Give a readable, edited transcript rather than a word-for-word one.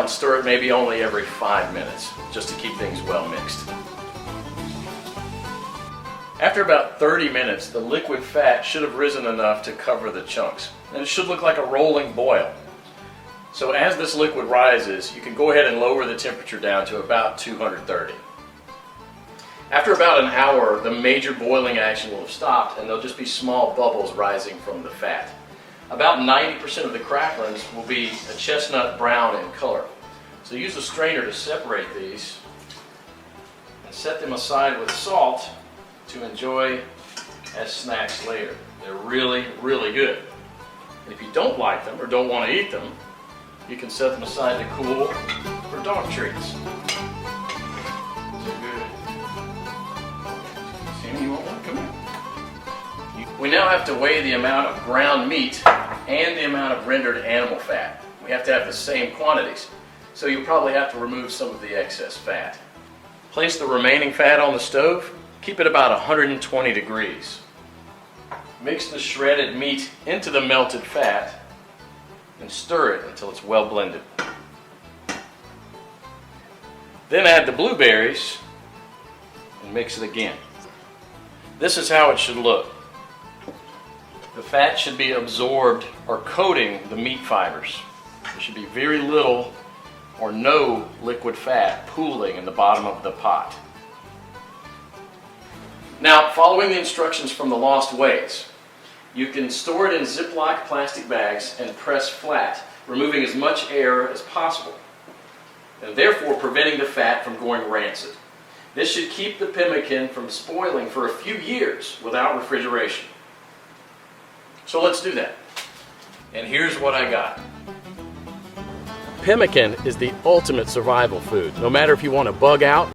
and stir it maybe only every 5 minutes, just to keep things well mixed. After about 30 minutes, the liquid fat should have risen enough to cover the chunks, and it should look like a rolling boil. So as this liquid rises, you can go ahead and lower the temperature down to about 230. After about an hour, the major boiling action will have stopped, and there'll just be small bubbles rising from the fat. About 90% of the cracklings will be a chestnut brown in color. So use a strainer to separate these and set them aside with salt to enjoy as snacks later. They're really, really good. And if you don't like them or don't want to eat them, you can set them aside to cool for dog treats. We now have to weigh the amount of ground meat and the amount of rendered animal fat. We have to have the same quantities, so you'll probably have to remove some of the excess fat. Place the remaining fat on the stove. Keep it about 120 degrees. Mix the shredded meat into the melted fat and stir it until it's well blended. Then add the blueberries and mix it again. This is how it should look. The fat should be absorbed or coating the meat fibers. There should be very little or no liquid fat pooling in the bottom of the pot. Now, following the instructions from the Lost Ways, you can store it in Ziploc plastic bags and press flat, removing as much air as possible, and therefore preventing the fat from going rancid. This should keep the pemmican from spoiling for a few years without refrigeration. So let's do that. And here's what I got. Pemmican is the ultimate survival food. No matter if you want to bug out